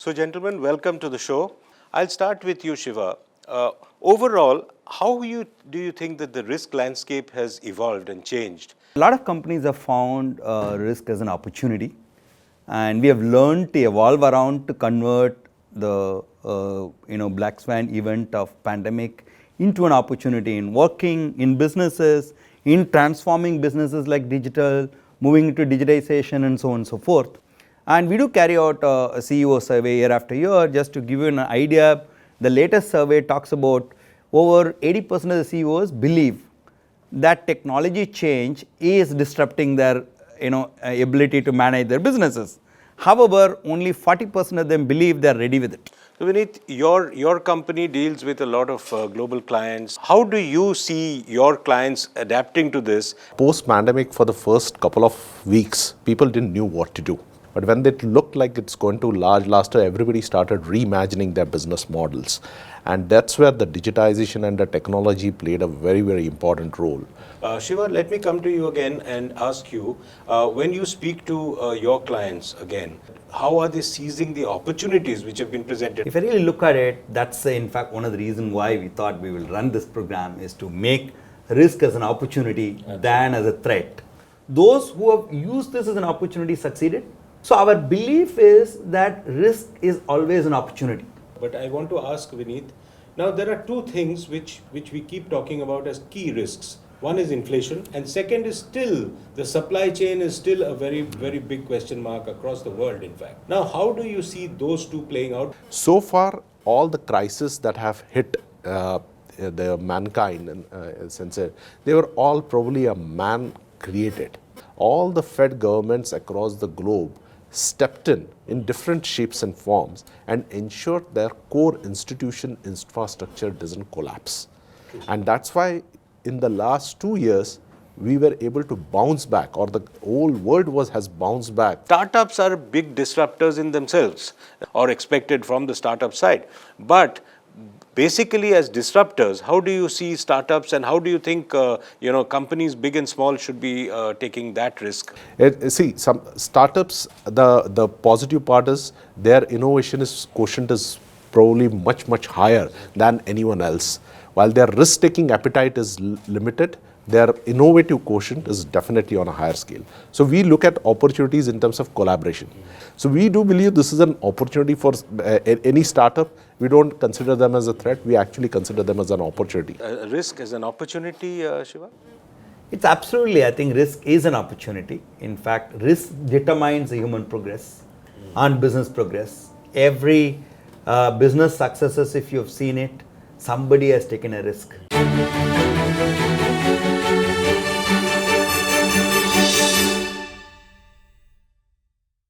So, gentlemen, welcome to the show. I'll start with you, Shiva. Overall, how do you think that the risk landscape has evolved and changed? A lot of companies have found risk as an opportunity, and we have learned to evolve around to convert the black swan event of pandemic into an opportunity in working, in businesses, in transforming businesses like digital, moving into digitization and so on and so forth. And we do carry out a CEO survey year after year. Just to give you an idea, the latest survey talks about over 80% of the CEOs believe that technology change is disrupting their ability to manage their businesses. However, only 40% of them believe they are ready with it. So, Vinit, your company deals with a lot of global clients. How do you see your clients adapting to this? Post-pandemic, for the first couple of weeks, people didn't know what to do. But when it looked like it's going to last year, everybody started reimagining their business models. And that's where the digitization and the technology played a very, very important role. Shiva, let me come to you again and ask you, when you speak to your clients again, how are they seizing the opportunities which have been presented? If I really look at it, that's in fact one of the reasons why we thought we will run this program, is to make risk as an opportunity than as a threat. Those who have used this as an opportunity succeeded. So our belief is that risk is always an opportunity. But I want to ask Vinit, now there are two things which we keep talking about as key risks. One is inflation, and second is still the supply chain is still a very, very big question mark across the world, in fact. Now, how do you see those two playing out? So far, all the crises that have hit the mankind, they were all probably a man created. All the Fed governments across the globe stepped in different shapes and forms and ensured their core institution infrastructure doesn't collapse. And that's why in the last 2 years, we were able to bounce back, or the whole world has bounced back. Startups are big disruptors in themselves, or expected from the startup side. But basically, as disruptors, how do you see startups, and how do you think companies big and small should be taking that risk? See, some startups, the positive part is their innovation quotient is probably much higher than anyone else. While their risk-taking appetite is limited, their innovative quotient is definitely on a higher scale. So we look at opportunities in terms of collaboration. So we do believe this is an opportunity for any startup. We don't consider them as a threat. We actually consider them as an opportunity. Risk as an opportunity, Shiva? It's absolutely, I think risk is an opportunity. In fact, risk determines the human progress and business progress. Every business successes, if you've seen it, somebody has taken a risk.